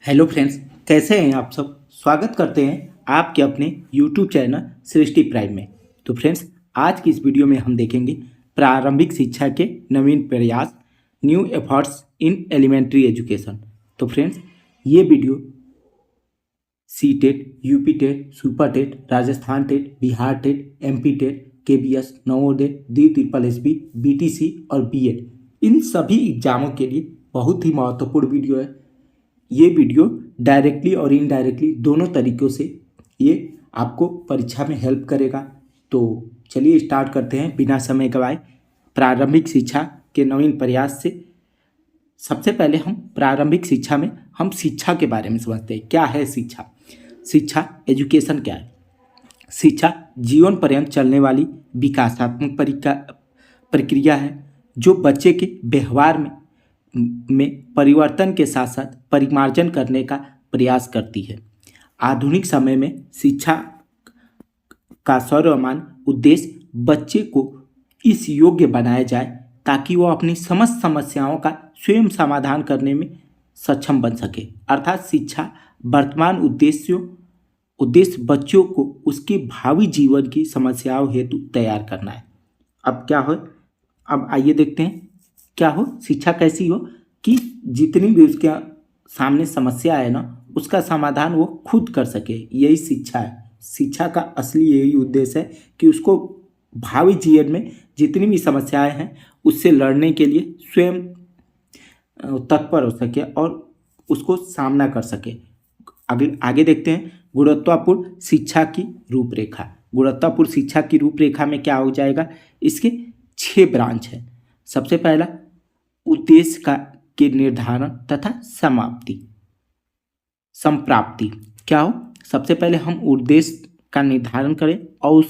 Hello friends, कैसे हैं आप सब। स्वागत करते हैं आपके अपने यूट्यूब चैनल सृष्टि प्राइम में। तो फ्रेंड्स, आज की इस वीडियो में हम देखेंगे प्रारंभिक शिक्षा के नवीन प्रयास, new efforts in elementary education. तो फ्रेंड्स, ये video C TET, UP TET, super TET, Rajasthan TET, Bihar TET, MP TET, KBS, Navodaya, D triple S B, BTC और बीएड, इन सभी एग्जामों के लिए बहुत ही महत्वपूर्ण वीडियो है। ये वीडियो डायरेक्टली और इनडायरेक्टली दोनों तरीक़ों से ये आपको परीक्षा में हेल्प करेगा। तो चलिए स्टार्ट करते हैं बिना समय गवाए प्रारंभिक शिक्षा के नवीन प्रयास से। सबसे पहले हम प्रारंभिक शिक्षा में हम शिक्षा के बारे में समझते हैं। क्या है शिक्षा? शिक्षा एजुकेशन क्या है? शिक्षा जीवन पर्यंत चलने वाली विकासात्मक प्रक्रिया है जो बच्चे के व्यवहार में परिवर्तन के साथ साथ परिमार्जन करने का प्रयास करती है। आधुनिक समय में शिक्षा का सर्वमान्य उद्देश्य बच्चे को इस योग्य बनाया जाए ताकि वो अपनी समस्त समस्याओं का स्वयं समाधान करने में सक्षम बन सके। अर्थात शिक्षा वर्तमान उद्देश्य बच्चों को उसके भावी जीवन की समस्याओं हेतु तैयार करना है। अब क्या हो, अब आइए देखते हैं क्या हो। शिक्षा कैसी हो कि जितनी भी उसके सामने समस्या है ना, उसका समाधान वो खुद कर सके। यही शिक्षा है। शिक्षा का असली यही उद्देश्य है कि उसको भावी जीवन में जितनी भी समस्याएं हैं उससे लड़ने के लिए स्वयं तत्पर हो सके और उसको सामना कर सके। आगे देखते हैं गुणवत्तापूर्ण शिक्षा की रूपरेखा। गुणवत्तापूर्ण शिक्षा की रूपरेखा में क्या हो जाएगा? इसके 6 ब्रांच है। सबसे पहला उद्देश्य के निर्धारण तथा संप्राप्ति। क्या हो? सबसे पहले हम उद्देश्य का निर्धारण करें और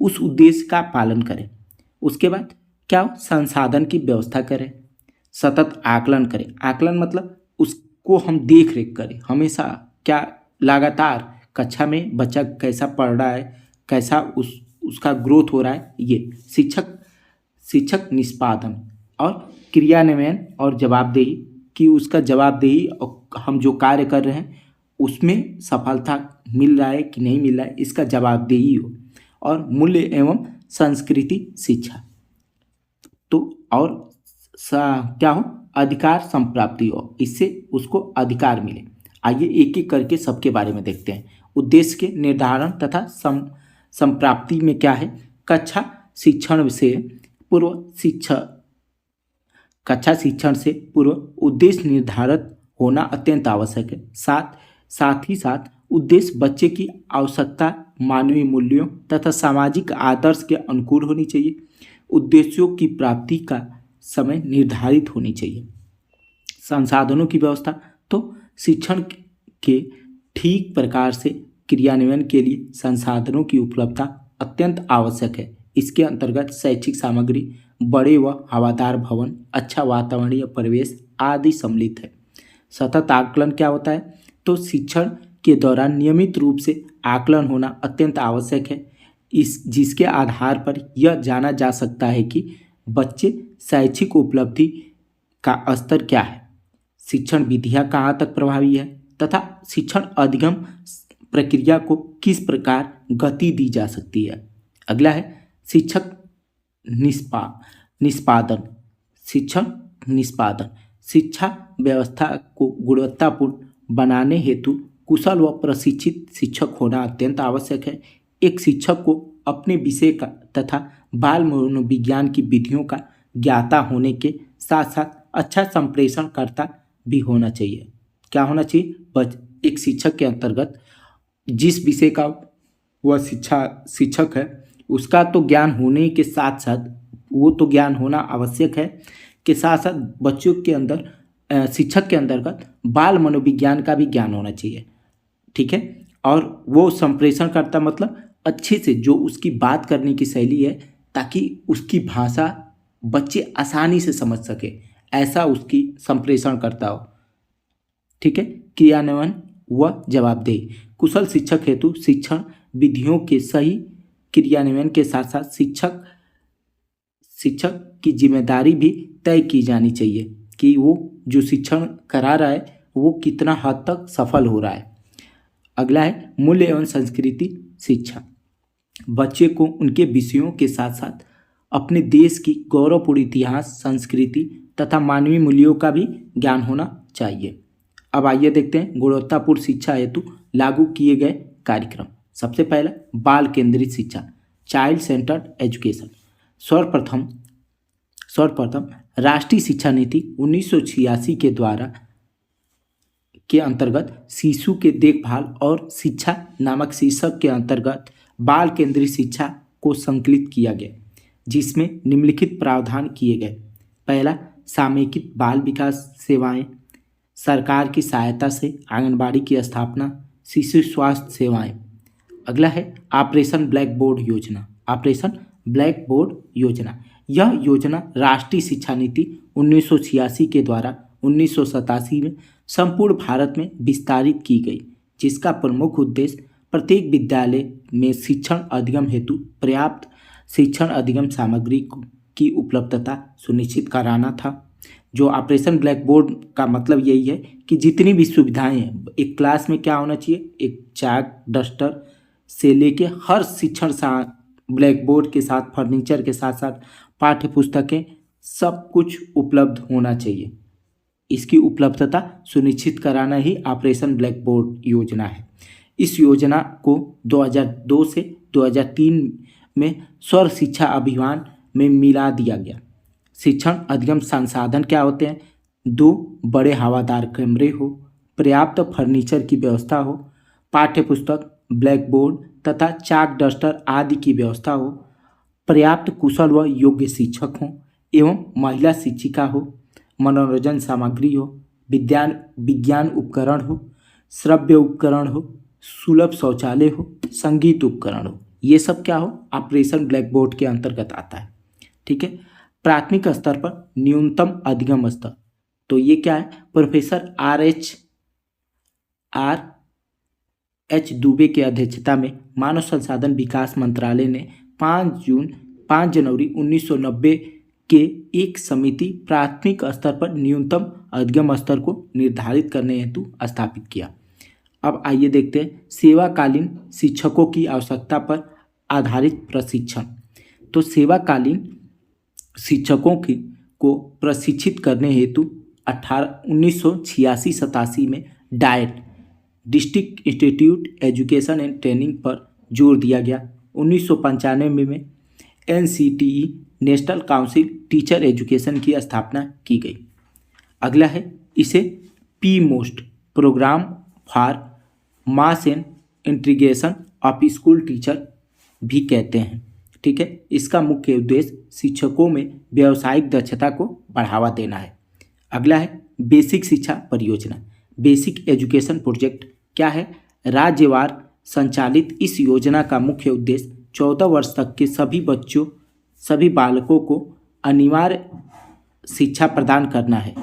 उस उद्देश्य का पालन करें। उसके बाद क्या हो? संसाधन की व्यवस्था करें, सतत आकलन करें। आकलन मतलब उसको हम देख रेख करें हमेशा। क्या? लगातार कक्षा में बच्चा कैसा पढ़ रहा है, कैसा उसका ग्रोथ हो रहा है। ये शिक्षक निष्पादन और क्रियान्वयन और जवाबदेही कि उसका जवाबदेही और हम जो कार्य कर रहे हैं उसमें सफलता मिल रहा है कि नहीं मिल रहा है, इसका जवाबदेही हो। और मूल्य एवं संस्कृति शिक्षा। तो और क्या हो? अधिकार संप्राप्ति हो, इससे उसको अधिकार मिले। आइए एक एक करके सबके बारे में देखते हैं। उद्देश्य के निर्धारण तथा संप्राप्ति में क्या है? कक्षा शिक्षण से पूर्व उद्देश्य निर्धारित होना अत्यंत आवश्यक है। साथ ही साथ उद्देश्य बच्चे की आवश्यकता, मानवीय मूल्यों तथा सामाजिक आदर्श के अनुकूल होनी चाहिए। उद्देश्यों की प्राप्ति का समय निर्धारित होनी चाहिए। संसाधनों की व्यवस्था, तो शिक्षण के ठीक प्रकार से क्रियान्वयन के लिए संसाधनों की उपलब्धता अत्यंत आवश्यक है। इसके अंतर्गत शैक्षिक सामग्री, बड़े व हवादार भवन, अच्छा वातावरणीय परिवेश आदि सम्मिलित है। सतत आकलन क्या होता है? तो शिक्षण के दौरान नियमित रूप से आकलन होना अत्यंत आवश्यक है, जिसके आधार पर यह जाना जा सकता है कि बच्चे शैक्षिक उपलब्धि का स्तर क्या है, शिक्षण विधियाँ कहाँ तक प्रभावी है तथा शिक्षण अधिगम प्रक्रिया को किस प्रकार गति दी जा सकती है। अगला है शिक्षक निष्पादन। शिक्षा व्यवस्था को गुणवत्तापूर्ण बनाने हेतु कुशल व प्रशिक्षित शिक्षक होना अत्यंत आवश्यक है। एक शिक्षक को अपने विषय का तथा बाल मनोविज्ञान की विधियों का ज्ञाता होने के साथ साथ अच्छा संप्रेषणकर्ता भी होना चाहिए। क्या होना चाहिए? एक शिक्षक के अंतर्गत जिस विषय का वह शिक्षक है उसका तो ज्ञान होने के साथ साथ वो तो ज्ञान होना आवश्यक है के साथ साथ बच्चों के अंदर शिक्षक के अंतर्गत बाल मनोविज्ञान का भी ज्ञान होना चाहिए। ठीक है। और वो संप्रेषण करता मतलब अच्छे से जो उसकी बात करने की शैली है ताकि उसकी भाषा बच्चे आसानी से समझ सके, ऐसा उसकी संप्रेषण करता हो। ठीक है। क्रियान्वयन व जवाबदेही। कुशल शिक्षक हेतु शिक्षण विधियों के सही क्रियान्वयन के साथ साथ शिक्षक की जिम्मेदारी भी तय की जानी चाहिए कि वो जो शिक्षण करा रहा है वो कितना हद तक सफल हो रहा है। अगला है मूल्य एवं संस्कृति शिक्षा। बच्चे को उनके विषयों के साथ साथ अपने देश की गौरवपूर्ण इतिहास, संस्कृति तथा मानवीय मूल्यों का भी ज्ञान होना चाहिए। अब आइए देखते हैं गुणवत्तापूर्ण शिक्षा हेतु लागू किए गए कार्यक्रम। सबसे पहला बाल केंद्रित शिक्षा, चाइल्ड सेंटर्ड एजुकेशन। सर्वप्रथम राष्ट्रीय शिक्षा नीति 1986 के अंतर्गत शिशु के देखभाल और शिक्षा नामक शीर्षक के अंतर्गत बाल केंद्रित शिक्षा को संकलित किया गया, जिसमें निम्नलिखित प्रावधान किए गए। पहला, सामयिक बाल विकास सेवाएं, सरकार की सहायता से आंगनबाड़ी की स्थापना, शिशु स्वास्थ्य सेवाएं। अगला है ऑपरेशन ब्लैक बोर्ड योजना। ऑपरेशन ब्लैक बोर्ड योजना, यह योजना राष्ट्रीय शिक्षा नीति 1986 के द्वारा 1987 में संपूर्ण भारत में विस्तारित की गई, जिसका प्रमुख उद्देश्य प्रत्येक विद्यालय में शिक्षण अधिगम हेतु पर्याप्त शिक्षण अधिगम सामग्री की उपलब्धता सुनिश्चित कराना था। जो ऑपरेशन ब्लैक बोर्ड का मतलब यही है कि जितनी भी सुविधाएं हैं, एक क्लास में क्या होना चाहिए, एक चाक डस्टर से लेके हर शिक्षण ब्लैक बोर्ड के साथ, फर्नीचर के साथ साथ पाठ्य पुस्तकें, सब कुछ उपलब्ध होना चाहिए। इसकी उपलब्धता सुनिश्चित कराना ही ऑपरेशन ब्लैक बोर्ड योजना है। इस योजना को 2002 से 2003 में सर्व शिक्षा अभियान में मिला दिया गया। शिक्षण अधिगम संसाधन क्या होते हैं? 2 बड़े हवादार कमरे हो, पर्याप्त फर्नीचर की व्यवस्था हो, पाठ्य पुस्तक, ब्लैक बोर्ड तथा चाक डस्टर आदि की व्यवस्था हो, पर्याप्त कुशल व योग्य शिक्षक हों एवं महिला शिक्षिका हो, मनोरंजन सामग्री हो, विज्ञान उपकरण हो, श्रव्य उपकरण हो, सुलभ शौचालय हो, संगीत उपकरण हो। ये सब क्या हो? ऑपरेशन ब्लैक बोर्ड के अंतर्गत आता है। ठीक है। प्राथमिक स्तर पर न्यूनतम अधिगम स्तर, तो ये क्या है? प्रोफेसर आर एच दुबे की अध्यक्षता में मानव संसाधन विकास मंत्रालय ने 5 जनवरी 1990 के एक समिति प्राथमिक स्तर पर न्यूनतम अधिगम स्तर को निर्धारित करने हेतु स्थापित किया। अब आइए देखते हैं सेवाकालीन शिक्षकों की आवश्यकता पर आधारित प्रशिक्षण। तो सेवाकालीन शिक्षकों को प्रशिक्षित करने हेतु 1986-87 में DIET, district institute education and training पर जोर दिया गया। 1995 में NCTE, national council teacher education की स्थापना की गई। अगला है, इसे PMOST, programme for mass and integration of school teacher भी कहते हैं। ठीक है। इसका मुख्य उद्देश्य शिक्षकों में व्यावसायिक दक्षता को बढ़ावा देना है। अगला है बेसिक शिक्षा परियोजना, बेसिक एजुकेशन प्रोजेक्ट क्या है? राज्यवार संचालित इस योजना का मुख्य उद्देश्य 14 वर्ष तक के सभी बालकों को अनिवार्य शिक्षा प्रदान करना है।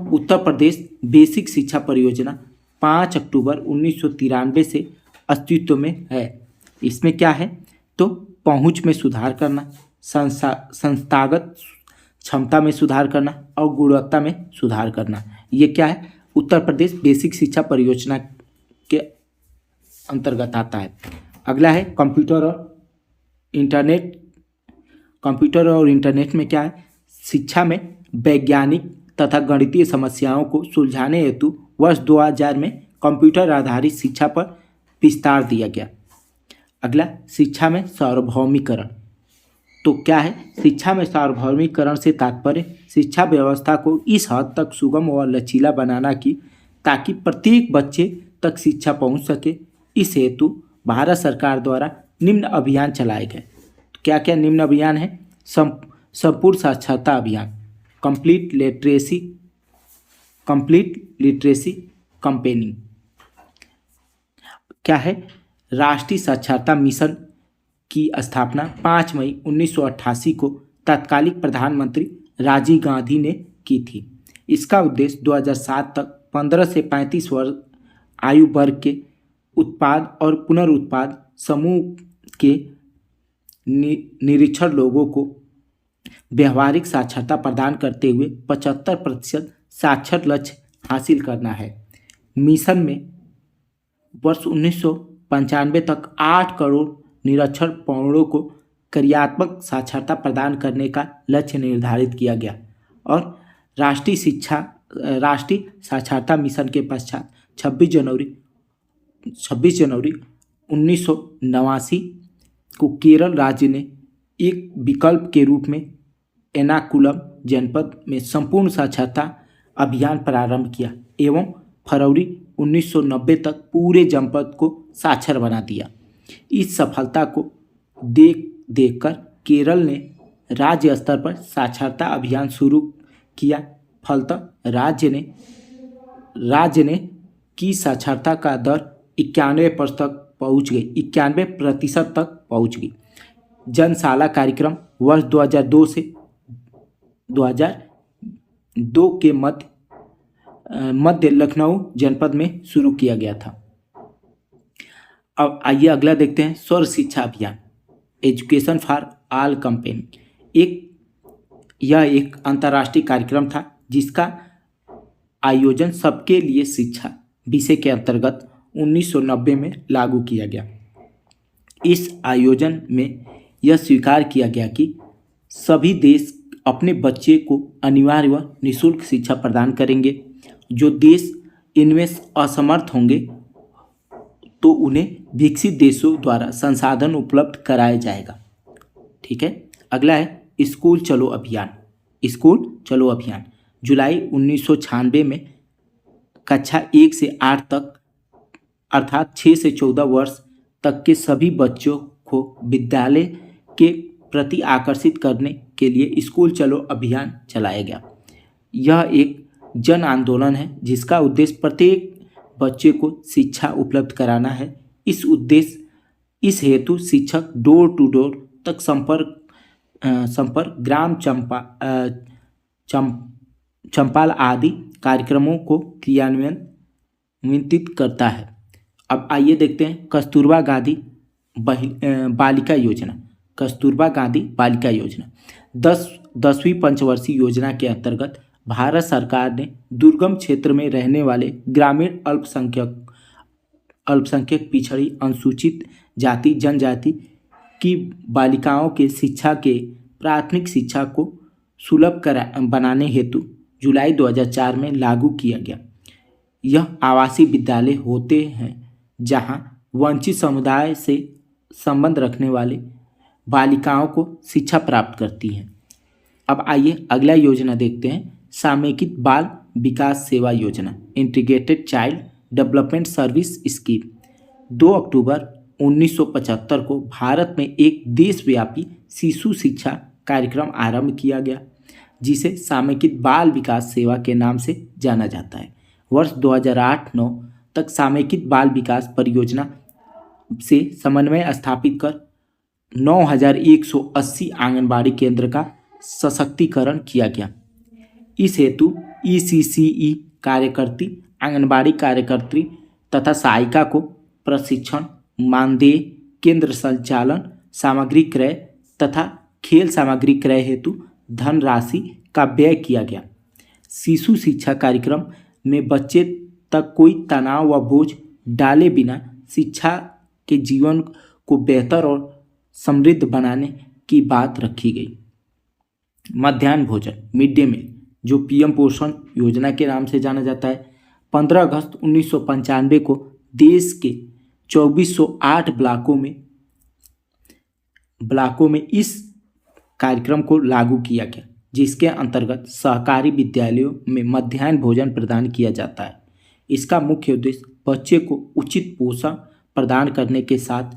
उत्तर प्रदेश बेसिक शिक्षा परियोजना 5 अक्टूबर 1993 से अस्तित्व में है। इसमें क्या है? तो पहुंच में सुधार करना, संस्थागत क्षमता में सुधार करना और गुणवत्ता में सुधार करना। ये क्या है? उत्तर प्रदेश बेसिक शिक्षा परियोजना के अंतर्गत आता है। अगला है कंप्यूटर और इंटरनेट में क्या है? शिक्षा में वैज्ञानिक तथा गणितीय समस्याओं को सुलझाने हेतु वर्ष 2000 में कंप्यूटर आधारित शिक्षा पर विस्तार दिया गया। अगला, शिक्षा में सार्वभौमिकरण। तो क्या है? शिक्षा में सार्वभौमिकरण से तात्पर्य शिक्षा व्यवस्था को इस हद तक सुगम और लचीला बनाना कि ताकि प्रत्येक बच्चे तक शिक्षा पहुंच सके। इस हेतु भारत सरकार द्वारा निम्न अभियान चलाए गए। तो क्या क्या निम्न अभियान है? संपूर्ण साक्षरता अभियान, कंप्लीट लिटरेसी कैंपेनिंग। क्या है? राष्ट्रीय साक्षरता मिशन की स्थापना 5 मई 1988 को तत्कालीन प्रधानमंत्री राजीव गांधी ने की थी। इसका उद्देश्य 2007 तक 15 से 35 वर्ष आयु वर्ग के उत्पाद और पुनरुत्पाद समूह के निरक्षर लोगों को व्यवहारिक साक्षरता प्रदान करते हुए 75% साक्षर लक्ष्य हासिल करना है। मिशन में वर्ष 1995 तक 8 करोड़ निरक्षर पौड़ों को क्रियात्मक साक्षरता प्रदान करने का लक्ष्य निर्धारित किया गया और राष्ट्रीय साक्षरता मिशन के पश्चात 26 जनवरी 1989 को केरल राज्य ने एक विकल्प के रूप में एर्नाकुलम जनपद में संपूर्ण साक्षरता अभियान प्रारंभ किया एवं फरवरी 1990 तक पूरे जनपद को साक्षर बना दिया। इस सफलता को देखकर केरल ने राज्य स्तर पर साक्षरता अभियान शुरू किया। फलतः राज्य ने की साक्षरता का दर 91% तक पहुंच गई। जनसाला कार्यक्रम वर्ष 2002 से 2002 के मध्य लखनऊ जनपद में शुरू किया गया था। अब आइए अगला देखते हैं सर्व शिक्षा अभियान एजुकेशन फॉर ऑल कैंपेन। यह एक अंतर्राष्ट्रीय कार्यक्रम था जिसका आयोजन सबके लिए शिक्षा विषय के अंतर्गत 1990 में लागू किया गया। इस आयोजन में यह स्वीकार किया गया कि सभी देश अपने बच्चे को अनिवार्य व निःशुल्क शिक्षा प्रदान करेंगे। जो देश इनमें असमर्थ होंगे तो उन्हें विकसित देशों द्वारा संसाधन उपलब्ध कराया जाएगा। ठीक है, अगला है स्कूल चलो अभियान। स्कूल चलो अभियान जुलाई 1996 में कक्षा 1 से 8 तक अर्थात 6 से 14 वर्ष तक के सभी बच्चों को विद्यालय के प्रति आकर्षित करने के लिए स्कूल चलो अभियान चलाया गया। यह एक जन आंदोलन है जिसका उद्देश्य प्रत्येक बच्चे को शिक्षा उपलब्ध कराना है। इस हेतु शिक्षक डोर टू डोर तक संपर्क ग्राम चंपाल आदि कार्यक्रमों को क्रियान्वित करता है। अब आइए देखते हैं कस्तूरबा गांधी बालिका योजना। कस्तूरबा गांधी बालिका योजना 10वीं पंचवर्षीय योजना के अंतर्गत भारत सरकार ने दुर्गम क्षेत्र में रहने वाले ग्रामीण अल्पसंख्यक पिछड़ी अनुसूचित जाति जनजाति की बालिकाओं के शिक्षा के प्राथमिक शिक्षा को सुलभ बनाने हेतु जुलाई 2004 में लागू किया गया। यह आवासीय विद्यालय होते हैं जहां वंचित समुदाय से संबंध रखने वाले बालिकाओं को शिक्षा प्राप्त करती हैं। अब आइए अगला योजना देखते हैं सामयिक बाल विकास सेवा योजना integrated child development service scheme. 2 अक्टूबर 1975 को भारत में एक देशव्यापी शिशु शिक्षा कार्यक्रम आरंभ किया गया जिसे सामयिक बाल विकास सेवा के नाम से जाना जाता है। वर्ष 2008-9 तक सामयिक बाल विकास परियोजना से समन्वय स्थापित कर 9,180 आंगनबाड़ी केंद्र का सशक्तिकरण किया गया। इस हेतु ECCE कार्यकर्ती आंगनबाड़ी कार्यकर्त्री तथा सहायिका को प्रशिक्षण मानदेय केंद्र संचालन सामग्री क्रय तथा खेल सामग्री क्रय हेतु धनराशि का व्यय किया गया। शिशु शिक्षा कार्यक्रम में बच्चे तक कोई तनाव व बोझ डाले बिना शिक्षा के जीवन को बेहतर और समृद्ध बनाने की बात रखी गई। मध्याह्न भोजन मिड डे मील जो PM पोषण योजना के नाम से जाना जाता है 15 अगस्त 1995 को देश के 2408 ब्लॉकों में इस कार्यक्रम को लागू किया गया जिसके अंतर्गत सहकारी विद्यालयों में मध्याह्न भोजन प्रदान किया जाता है। इसका मुख्य उद्देश्य बच्चे को उचित पोषण प्रदान करने के साथ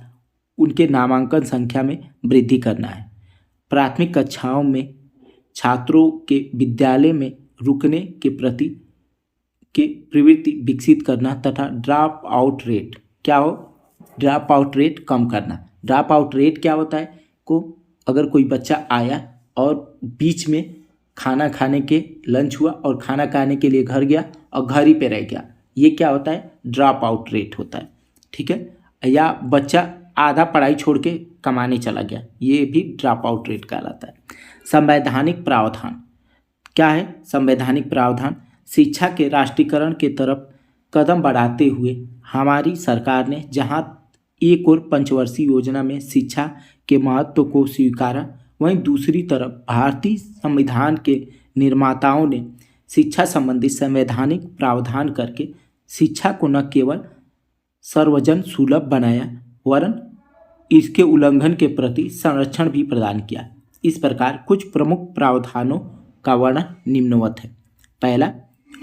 उनके नामांकन संख्या में वृद्धि करना है। प्राथमिक कक्षाओं में छात्रों के विद्यालय में रुकने के प्रति के प्रवृत्ति विकसित करना तथा ड्रॉप आउट रेट कम करना। ड्रॉप आउट रेट क्या होता है को अगर कोई बच्चा आया और बीच में खाना खाने के लंच हुआ और खाना खाने के लिए घर गया और घर ही पे रह गया, ये क्या होता है ड्रॉप आउट रेट होता है। ठीक है, या बच्चा आधा पढ़ाई छोड़ के कमाने चला गया, ये भी ड्रॉप आउट रेट कहलाता है। संवैधानिक प्रावधान क्या है? संवैधानिक प्रावधान शिक्षा के राष्ट्रीयकरण के तरफ कदम बढ़ाते हुए हमारी सरकार ने जहां एक और पंचवर्षीय योजना में शिक्षा के महत्व को स्वीकारा, वहीं दूसरी तरफ भारतीय संविधान के निर्माताओं ने शिक्षा संबंधी संवैधानिक प्रावधान करके शिक्षा को न केवल सर्वजन सुलभ बनाया, वरन इसके उल्लंघन के प्रति संरक्षण भी प्रदान किया। इस प्रकार कुछ प्रमुख प्रावधानों का वर्णन निम्नवत है। पहला,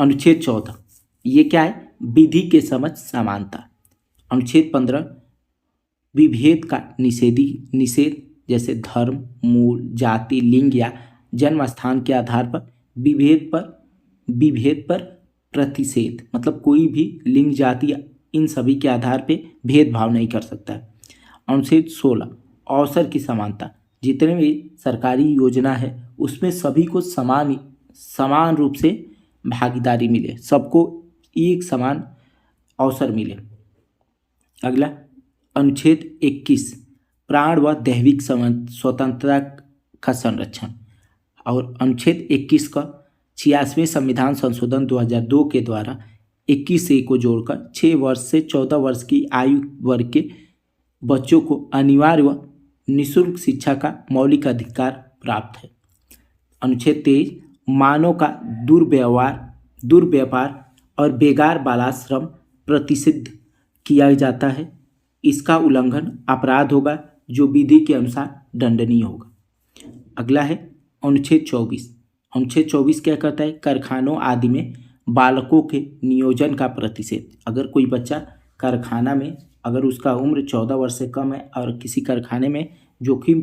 अनुच्छेद 14, ये क्या है? विधि के समझ समानता। अनुच्छेद 15, विभेद का निषेध, जैसे धर्म, मूल, जाति, लिंग या जन्म स्थान के आधार पर विभेद पर प्रतिषेध, मतलब कोई भी लिंग, जाति, इन सभी के आधार पे भेदभाव नहीं कर सकता है। अनुच्छेद 16, अवसर की समानता। जितने भी सरकारी योजना है उसमें सभी को समान रूप से भागीदारी मिले, सबको एक समान अवसर मिले। अगला, अनुच्छेद 21, प्राण व दैहिक स्वतंत्रता का संरक्षण। और अनुच्छेद 21 का 86वें संविधान संशोधन 2002 के द्वारा 21A को जोड़कर 6 वर्ष से 14 वर्ष की आयु वर्ग के बच्चों को अनिवार्य व निःशुल्क शिक्षा का मौलिक अधिकार प्राप्त है। अनुच्छेद 23, मानव का दुर्व्यवहार और बेगार बालाश्रम प्रतिषिद्ध किया जाता है। इसका उल्लंघन अपराध होगा जो विधि के अनुसार दंडनीय होगा। अगला है अनुच्छेद 24। अनुच्छेद 24 क्या करता है? कारखानों आदि में बालकों के नियोजन का प्रतिषेध। अगर कोई बच्चा कारखाना में, अगर उसका उम्र 14 वर्ष से कम है और किसी कारखाने में जोखिम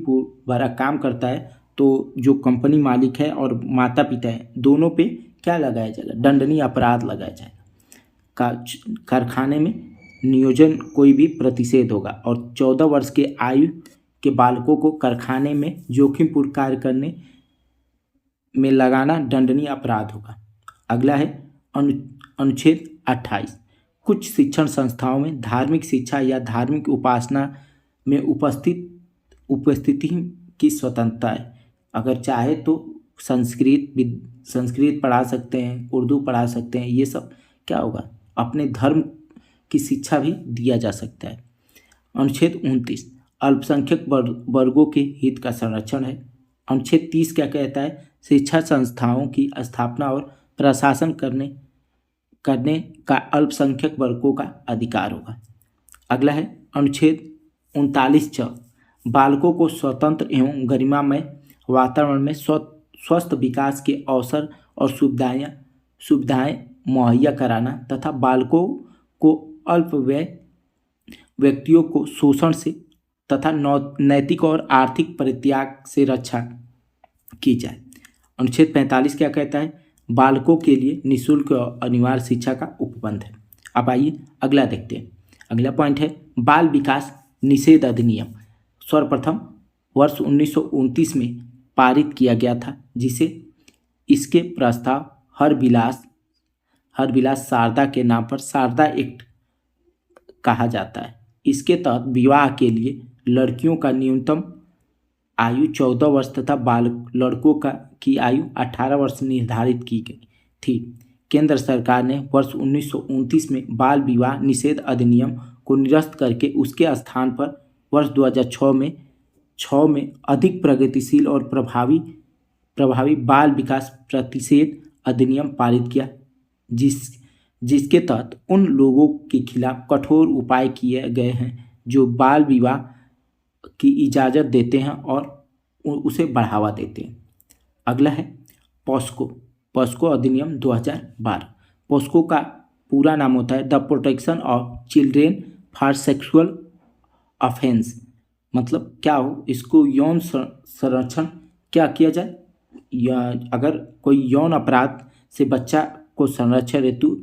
भरा काम करता है, तो जो कंपनी मालिक है और माता पिता है, दोनों पे क्या लगाया जाएगा? दंडनीय अपराध लगाया जाएगा। कारखाने में नियोजन कोई भी प्रतिषेध होगा और 14 वर्ष के आयु के बालकों को कारखाने में जोखिमपूर्ण कार्य करने में लगाना दंडनीय अपराध होगा। अगला है अनुच्छेद 28, कुछ शिक्षण संस्थाओं में धार्मिक शिक्षा या धार्मिक उपासना में उपस्थिति की स्वतंत्रता है। अगर चाहे तो संस्कृत पढ़ा सकते हैं, उर्दू पढ़ा सकते हैं, ये सब क्या होगा? अपने धर्म की शिक्षा भी दिया जा सकता है। अनुच्छेद 29, अल्पसंख्यक वर्गों के हित का संरक्षण है। अनुच्छेद 30 क्या कहता है? शिक्षा संस्थाओं की स्थापना और प्रशासन करने का अल्पसंख्यक वर्गों का अधिकार होगा। अगला है अनुच्छेद 39 बालकों को स्वतंत्र एवं गरिमामय वातावरण में स्वस्थ विकास के अवसर और सुविधाएं मुहैया कराना तथा बालकों को अल्पवय व्यक्तियों को शोषण से तथा नैतिक और आर्थिक परित्याग से रक्षा की जाए। अनुच्छेद 45 क्या कहता है? बालकों के लिए निःशुल्क और अनिवार्य शिक्षा का उपबंध है। अब आइए अगला देखते हैं। अगला पॉइंट है बाल विकास निषेध अधिनियम। सर्वप्रथम वर्ष 1929 में पारित किया गया था, जिसे इसके प्रस्ताव हरविलास शारदा के नाम पर शारदा एक्ट कहा जाता है। इसके तहत विवाह के लिए लड़कियों का न्यूनतम आयु 14 वर्ष तथा लड़कों की आयु 18 वर्ष निर्धारित की गई थी। केंद्र सरकार ने वर्ष 1929 में बाल विवाह निषेध अधिनियम को निरस्त करके उसके स्थान पर वर्ष 2006 में अधिक प्रगतिशील और प्रभावी बाल विकास प्रतिषेध अधिनियम पारित किया, जिसके तहत उन लोगों के खिलाफ कठोर उपाय किए गए हैं जो बाल विवाह की इजाज़त देते हैं और उसे बढ़ावा देते हैं। अगला है पॉस्को अधिनियम 2012। पॉस्को का पूरा नाम होता है the protection of children for sexual offence. मतलब क्या हो? इसको यौन संरक्षण क्या किया जाए, या अगर कोई यौन अपराध से बच्चा को संरक्षण हेतु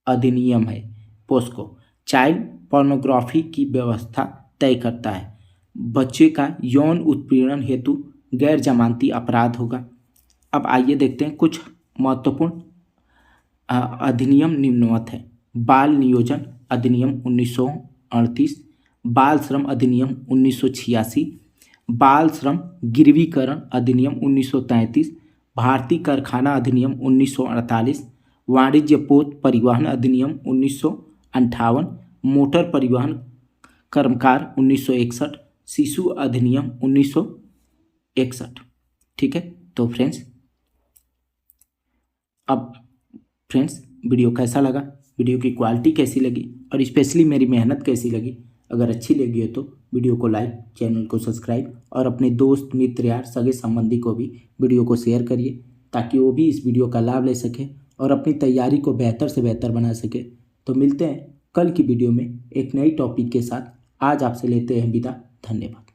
अधिनियम है। पॉस्को चाइल्ड पोर्नोग्राफी की व्यवस्था तय करता है। बच्चे का यौन उत्पीड़न हेतु गैर जमानती अपराध होगा। अब आइए देखते हैं कुछ महत्वपूर्ण अधिनियम निम्नवत है। बाल नियोजन अधिनियम 1938, बाल श्रम अधिनियम 1986, बाल श्रम गिरवीकरण अधिनियम 1933, भारतीय कारखाना अधिनियम 1948, वाणिज्यपोत परिवहन अधिनियम 1958, मोटर परिवहन कर्मकार 1961, शिशु अधिनियम 1961। ठीक है, तो फ्रेंड्स अब फ्रेंड्स वीडियो कैसा लगा, वीडियो की क्वालिटी कैसी लगी और स्पेशली मेरी मेहनत कैसी लगी, अगर अच्छी लगी हो तो वीडियो को लाइक, चैनल को सब्सक्राइब और अपने दोस्त मित्र यार सगे संबंधी को भी वीडियो को शेयर करिए ताकि वो भी इस वीडियो का लाभ ले सके और अपनी तैयारी को बेहतर से बेहतर बना सके। तो मिलते हैं कल की वीडियो में एक नई टॉपिक के साथ। आज आपसे लेते हैं विदा। धन्यवाद।